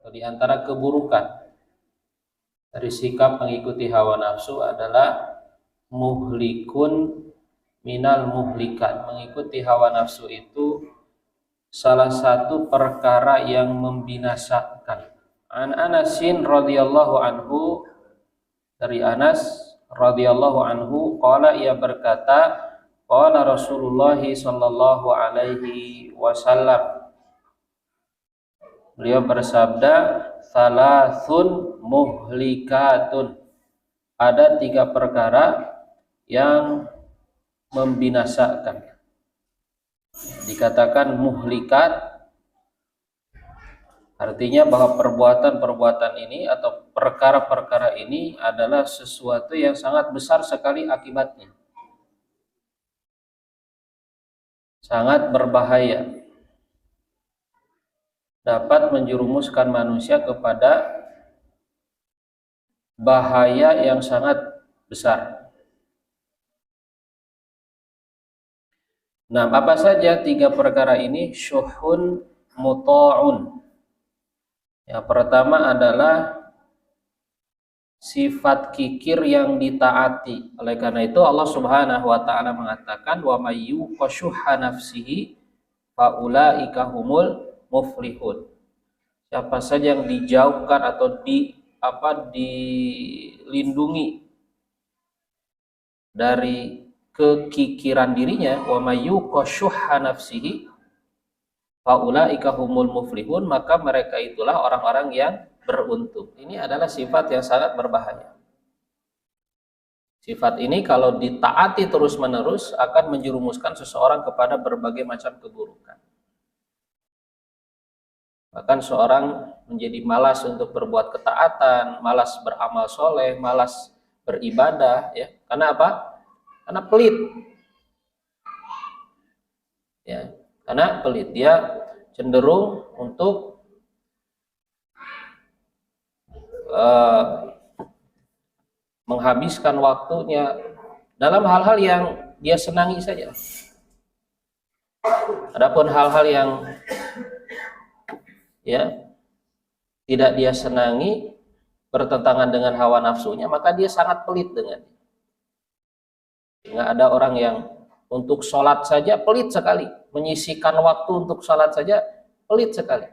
Di antara keburukan dari sikap mengikuti hawa nafsu adalah muhlikun minal muhlikat. Mengikuti hawa nafsu itu salah satu perkara yang membinasakan. An Anasin radhiyallahu anhu, dari Anas radhiyallahu anhu, qala, ia berkata, qala Rasulullah sallallahu alaihi wasallam, beliau bersabda, salasun muhlikatun, ada 3 perkara yang membinasakan. Dikatakan muhlikat artinya bahwa perbuatan-perbuatan ini atau perkara-perkara ini adalah sesuatu yang sangat besar sekali akibatnya, sangat berbahaya, dapat menjerumuskan manusia kepada bahaya yang sangat besar. Nah, apa saja 3 perkara ini? Syuhun muta'un. Yang pertama adalah sifat kikir yang ditaati. Oleh karena itu Allah Subhanahu wa taala mengatakan, wa may yuqashuha nafsihi faulaika humul muflihun. Siapa saja yang dijauhkan atau dilindungi dari kekikiran dirinya, wa may yuqashuha nafsihi faulaika humul muflihun, maka mereka itulah orang-orang yang beruntung. Ini adalah sifat yang sangat berbahaya. Sifat ini kalau ditaati terus-menerus akan menjerumuskan seseorang kepada berbagai macam keburukan. Bahkan seorang menjadi malas untuk berbuat ketaatan, malas beramal soleh, malas beribadah, ya. Karena apa? Karena pelit. Ya, karena pelit. Dia cenderung untuk menghabiskan waktunya dalam hal-hal yang dia senangi saja. Adapun hal-hal yang tidak dia senangi, bertentangan dengan hawa nafsunya, maka dia sangat pelit dengannya. Nggak ada orang yang untuk sholat saja pelit sekali, menyisihkan waktu untuk sholat saja pelit sekali.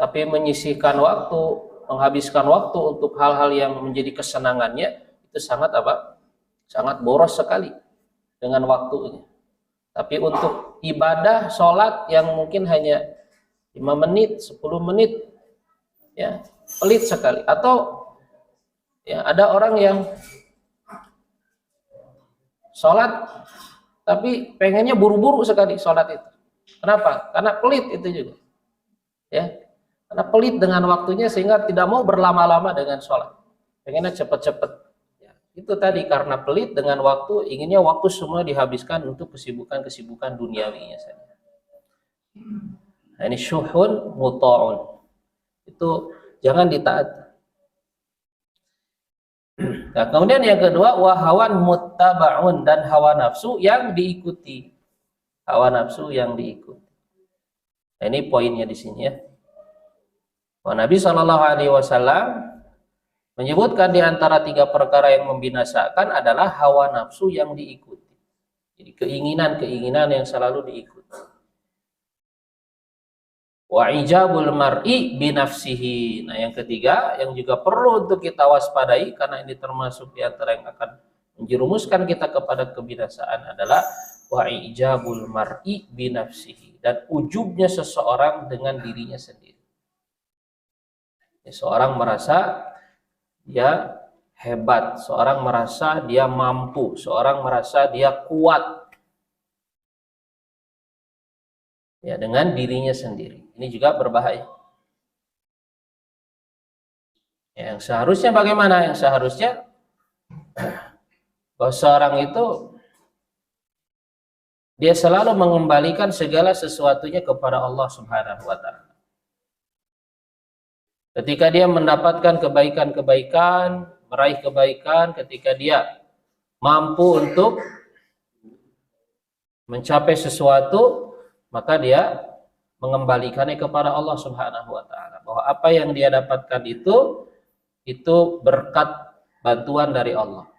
Tapi menyisihkan waktu, menghabiskan waktu untuk hal-hal yang menjadi kesenangannya, itu sangat sangat boros sekali dengan waktunya. Tapi untuk ibadah, sholat yang mungkin hanya 5 menit, 10 menit, ya, pelit sekali. Atau ya, ada orang yang sholat tapi pengennya buru-buru sekali sholat itu. Kenapa? Karena pelit itu juga, ya, karena pelit dengan waktunya sehingga tidak mau berlama-lama dengan sholat, pengennya cepet-cepet, ya. Itu tadi, karena pelit dengan waktu, inginnya waktu semua dihabiskan untuk kesibukan-kesibukan duniawinya saja. Nah, ini syuhun muta'un, itu jangan ditaati. Nah, kemudian yang kedua, wahawan muttaba'un, dan hawa nafsu yang diikuti. Hawa nafsu yang diikuti. Nah, ini poinnya di sini, ya. Nabi Shallallahu Alaihi Wasallam menyebutkan di antara 3 perkara yang membinasakan adalah hawa nafsu yang diikuti. Jadi keinginan-keinginan yang selalu diikuti. Wa ijabul mar'i binafsihi. Nah, yang ketiga yang juga perlu untuk kita waspadai, karena ini termasuk di antara yang akan menjerumuskan kita kepada kebinasaan, adalah wa ijabul mar'i binafsihi, dan ujubnya seseorang dengan dirinya sendiri. Seorang merasa dia hebat, seorang merasa dia mampu, seorang merasa dia kuat, ya, dengan dirinya sendiri. Ini juga berbahaya. Yang seharusnya bagaimana? Yang seharusnya bahwa seorang itu dia selalu mengembalikan segala sesuatunya kepada Allah Subhanahu wa taala. Ketika dia mendapatkan kebaikan-kebaikan, meraih kebaikan, ketika dia mampu untuk mencapai sesuatu, maka dia mengembalikannya kepada Allah Subhanahu wa taala, bahwa apa yang dia dapatkan itu berkat bantuan dari Allah.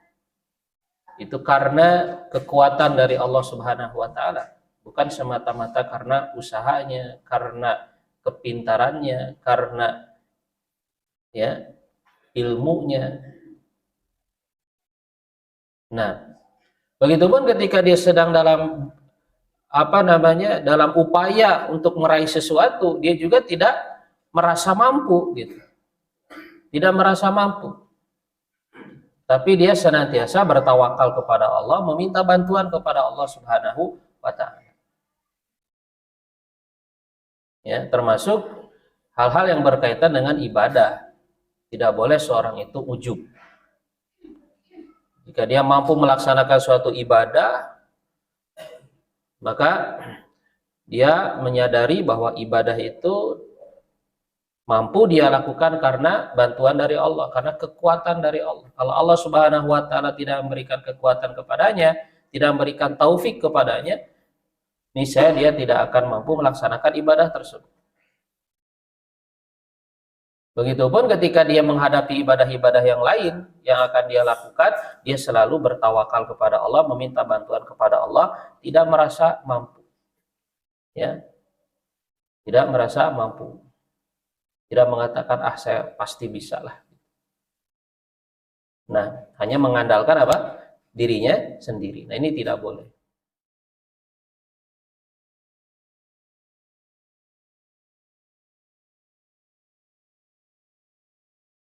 Itu karena kekuatan dari Allah Subhanahu wa taala, bukan semata-mata karena usahanya, karena kepintarannya, karena ya ilmunya. Nah, begitupun ketika dia sedang dalam dalam upaya untuk meraih sesuatu, dia juga tidak merasa mampu gitu. Tidak merasa mampu. Tapi dia senantiasa bertawakal kepada Allah, meminta bantuan kepada Allah Subhanahu wa taala. Ya, termasuk hal-hal yang berkaitan dengan ibadah. Tidak boleh seorang itu ujub. Jika dia mampu melaksanakan suatu ibadah, maka dia menyadari bahwa ibadah itu mampu dia lakukan karena bantuan dari Allah, karena kekuatan dari Allah. Kalau Allah Subhanahu wa taala tidak memberikan kekuatan kepadanya, tidak memberikan taufik kepadanya, niscaya dia tidak akan mampu melaksanakan ibadah tersebut. Begitupun ketika dia menghadapi ibadah-ibadah yang lain yang akan dia lakukan, dia selalu bertawakal kepada Allah, meminta bantuan kepada Allah, tidak merasa mampu. Ya. Tidak merasa mampu. Tidak mengatakan saya pasti bisa lah. Nah, hanya mengandalkan apa? Dirinya sendiri. Nah, ini tidak boleh.